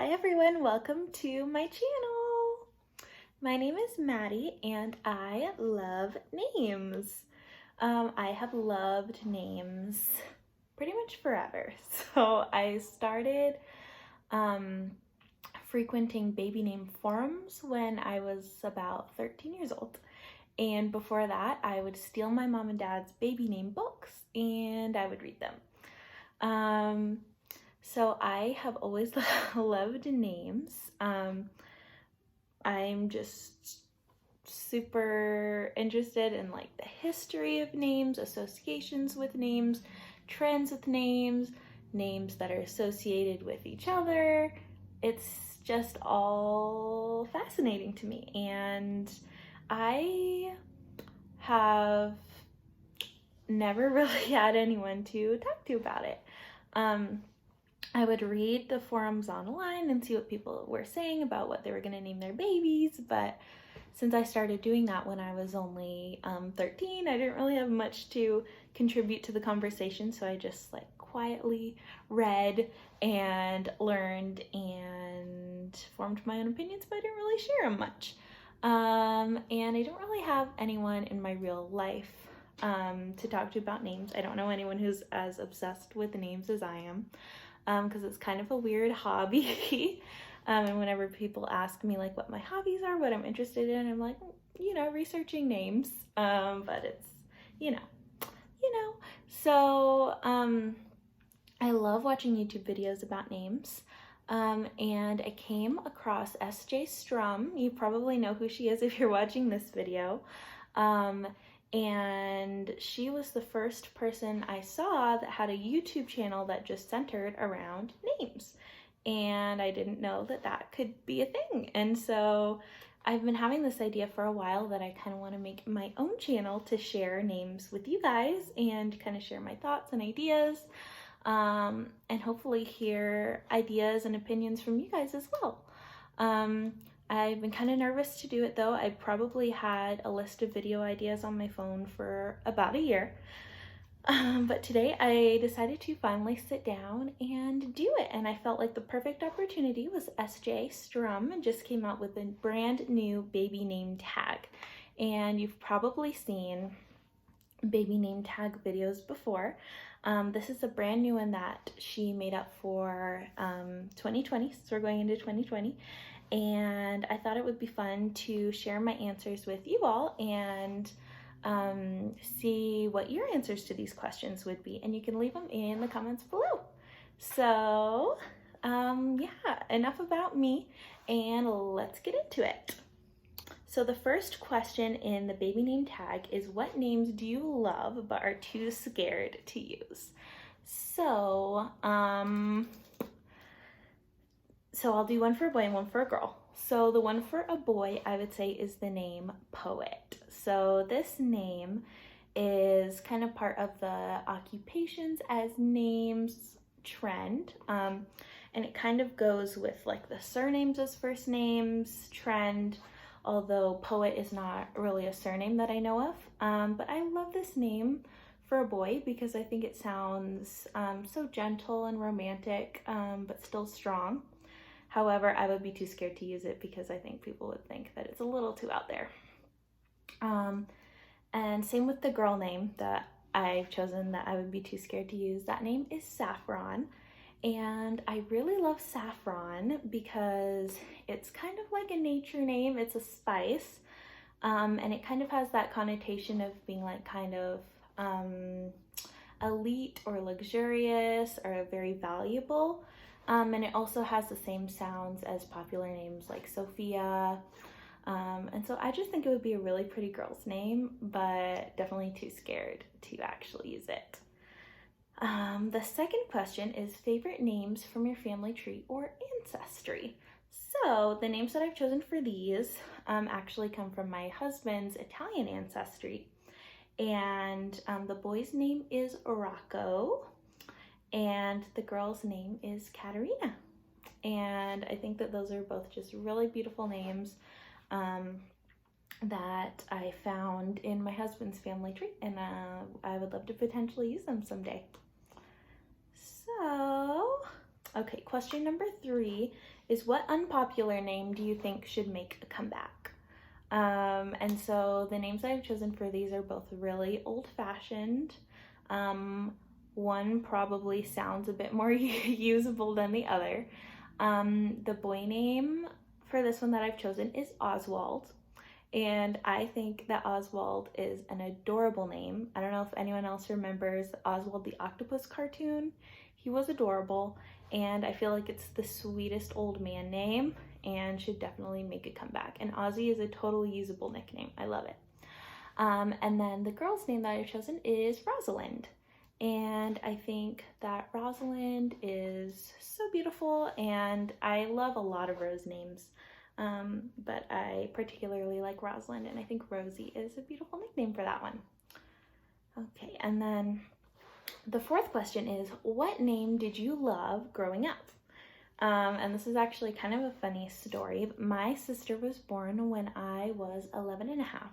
Hi everyone, welcome to my channel. My name is Maddie and I love names. I have loved names pretty much forever. So I started frequenting baby name forums when I was about 13 years old. And before that, I would steal my mom and dad's baby name books and I would read them. So I have always loved names. I'm just super interested in like the history of names, associations with names, trends with names, names that are associated with each other. It's just all fascinating to me, and I have never really had anyone to talk to about it. I would read the forums online and see what people were saying about what they were going to name their babies, but since I started doing that when I was only 13, I didn't really have much to contribute to the conversation, so I just like quietly read and learned and formed my own opinions, but I didn't really share them much. And I don't really have anyone in my real life to talk to about names. I don't know anyone who's as obsessed with names as I am. Because it's kind of a weird hobby. And whenever people ask me like what my hobbies are, what I'm interested in, I'm like, researching names. But it's, So I love watching YouTube videos about names. And I came across SJ Strum. You probably know who she is if you're watching this video. And she was the first person I saw that had a YouTube channel that just centered around names. And I didn't know that that could be a thing. And so I've been having this idea for a while that I kind of want to make my own channel to share names with you guys and kind of share my thoughts and ideas, and hopefully hear ideas and opinions from you guys as well. I've been kind of nervous to do it though. I probably had a list of video ideas on my phone for about a year. But today I decided to finally sit down and do it, and I felt like the perfect opportunity was SJ Strum and just came out with a brand new baby name tag. And you've probably seen baby name tag videos before. This is a brand new one that she made up for 2020, so we're going into 2020. And I thought it would be fun to share my answers with you all and see what your answers to these questions would be. And you can leave them in the comments below. So yeah, enough about me and let's get into it. So the first question in the baby name tag is, what names do you love but are too scared to use? So I'll do one for a boy and one for a girl. So the one for a boy, I would say, is the name Poet. So this name is kind of part of the occupations as names trend. And it kind of goes with like the surnames as first names trend, although Poet is not really a surname that I know of. But I love this name for a boy because I think it sounds so gentle and romantic, but still strong. However, I would be too scared to use it because I think people would think that it's a little too out there. And same with the girl name that I've chosen that I would be too scared to use. That name is Saffron. And I really love saffron because it's kind of like a nature name. It's a spice. And it kind of has that connotation of being like kind of elite or luxurious or very valuable. And it also has the same sounds as popular names like Sophia. And so I just think it would be a really pretty girl's name, but definitely too scared to actually use it. The second question is favorite names from your family tree or ancestry. So the names that I've chosen for these actually come from my husband's Italian ancestry. And the boy's name is Rocco. And the girl's name is Katerina. And I think that those are both just really beautiful names that I found in my husband's family tree, and I would love to potentially use them someday. So Okay, question number 3 is, what unpopular name do you think should make a comeback? And so the names I've chosen for these are both really old-fashioned. One probably sounds a bit more usable than the other. The boy name for this one that I've chosen is Oswald. And I think that Oswald is an adorable name. I don't know if anyone else remembers Oswald the Octopus cartoon. He was adorable, and I feel like it's the sweetest old man name and should definitely make a comeback. And Ozzy is a totally usable nickname. I love it. And then the girl's name that I've chosen is Rosalind. And I think that Rosalind is so beautiful, and I love a lot of Rose names. But I particularly like Rosalind, and I think Rosie is a beautiful nickname for that one. Okay, and then the 4th question is, what name did you love growing up? And this is actually kind of a funny story. My sister was born when I was 11 and a half.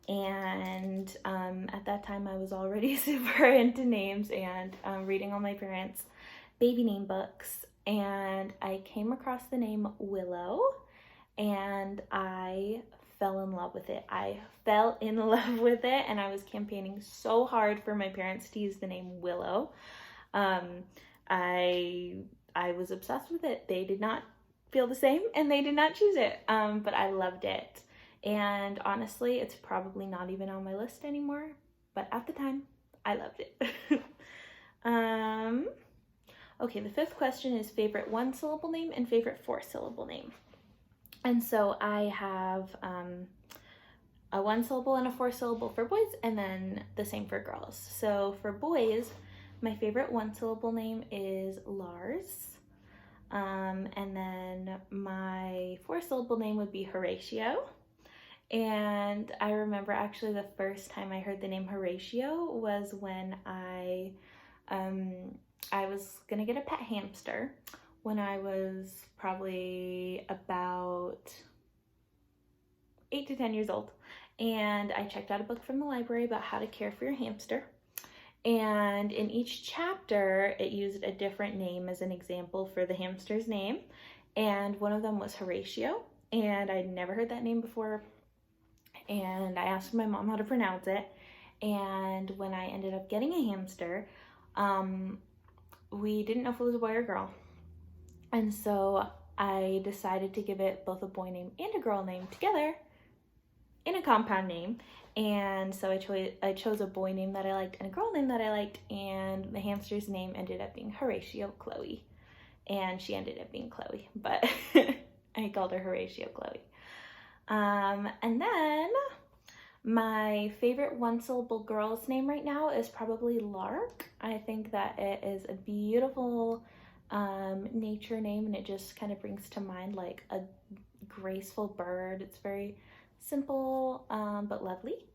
And at that time I was already super into names and reading all my parents' baby name books. And I came across the name Willow, and I fell in love with it. I fell in love with it, and I was campaigning so hard for my parents to use the name Willow. I was obsessed with it. They did not feel the same, and they did not choose it, but I loved it. And honestly, it's probably not even on my list anymore, but at the time, I loved it. Okay, the 5th question is favorite 1-syllable name and favorite 4-syllable name. And so I have a 1-syllable and a 4-syllable for boys, and then the same for girls. So for boys, my favorite 1-syllable name is Lars. And then my 4-syllable name would be Horatio. And I remember actually the first time I heard the name Horatio was when I was gonna get a pet hamster when I was probably about 8 to 10 years old. And I checked out a book from the library about how to care for your hamster. And in each chapter, it used a different name as an example for the hamster's name. And one of them was Horatio. And I'd never heard that name before. And I asked my mom how to pronounce it. And when I ended up getting a hamster, we didn't know if it was a boy or girl. And so I decided to give it both a boy name and a girl name together in a compound name. And so I chose a boy name that I liked and a girl name that I liked, and the hamster's name ended up being Horatio Chloe. And she ended up being Chloe, but I called her Horatio Chloe. And then my favorite 1-syllable girl's name right now is probably Lark. I think that it is a beautiful nature name, and it just kind of brings to mind like a graceful bird. It's very simple but lovely.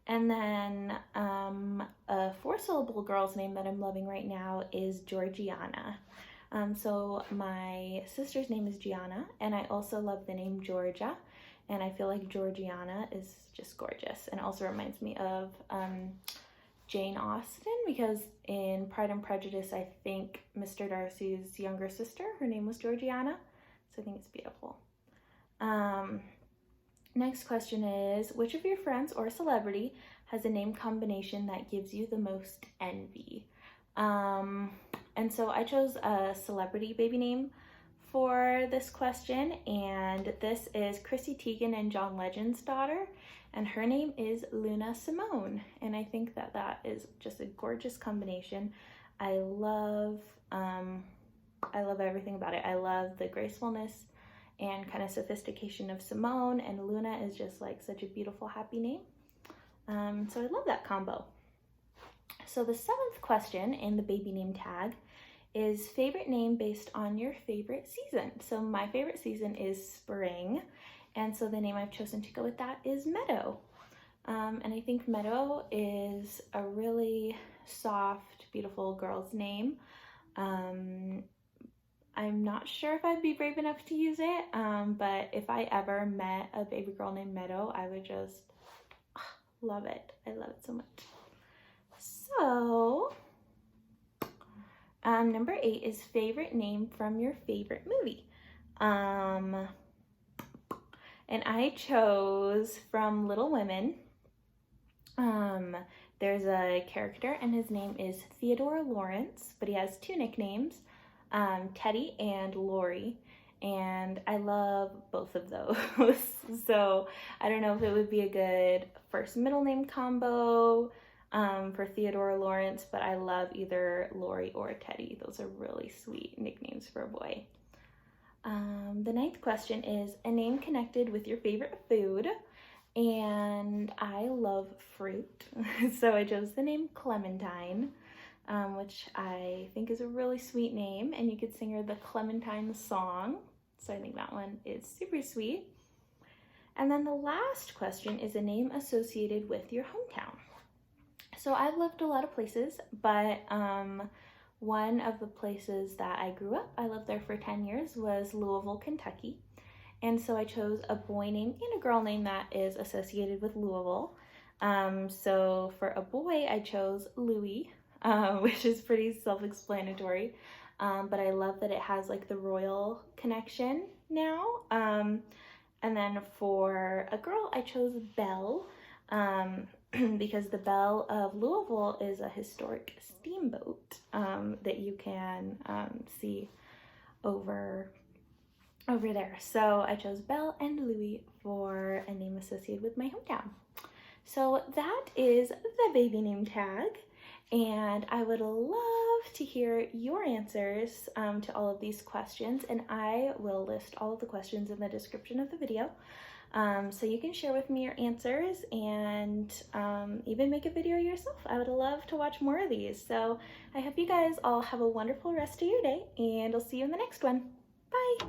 And then a 4-syllable girl's name that I'm loving right now is Georgiana. So my sister's name is Gianna, and I also love the name Georgia, and I feel like Georgiana is just gorgeous, and also reminds me of Jane Austen, because in Pride and Prejudice, I think Mr. Darcy's younger sister, her name was Georgiana, so I think it's beautiful. Next question is, which of your friends or celebrity has a name combination that gives you the most envy? And so I chose a celebrity baby name for this question, and this is Chrissy Teigen and John Legend's daughter, and her name is Luna Simone, and I think that that is just a gorgeous combination. I love everything about it. I love the gracefulness and kind of sophistication of Simone, and Luna is just like such a beautiful, happy name. So I love that combo. So the 7th question in the baby name tag is favorite name based on your favorite season. So my favorite season is spring, and so the name I've chosen to go with that is Meadow. And I think Meadow is a really soft, beautiful girl's name. I'm not sure if I'd be brave enough to use it, but if I ever met a baby girl named Meadow, I would just love it. I love it so much. So Number 8 is favorite name from your favorite movie. And I chose from Little Women. There's a character and his name is Theodore Lawrence, but he has 2 nicknames, Teddy and Lori, and I love both of those. So I don't know if it would be a good first middle name combo for Theodore Lawrence, but I love either Lori or Teddy. Those are really sweet nicknames for a boy. The 9th question is a name connected with your favorite food. And I love fruit, so I chose the name Clementine, which I think is a really sweet name, and you could sing her the Clementine song, so I think that one is super sweet. And then the last question is a name associated with your hometown. So I've lived a lot of places, but one of the places that I grew up, I lived there for 10 years, was Louisville, Kentucky. And so I chose a boy name and a girl name that is associated with Louisville. So for a boy, I chose Louis, which is pretty self-explanatory. But I love that it has like the royal connection now. And then for a girl, I chose Belle, because the Belle of Louisville is a historic steamboat that you can see over there. So I chose Belle and Louis for a name associated with my hometown. So that is the baby name tag, and I would love to hear your answers to all of these questions, and I will list all of the questions in the description of the video. So you can share with me your answers and even make a video yourself. I would love to watch more of these. So I hope you guys all have a wonderful rest of your day, and I'll see you in the next one. Bye!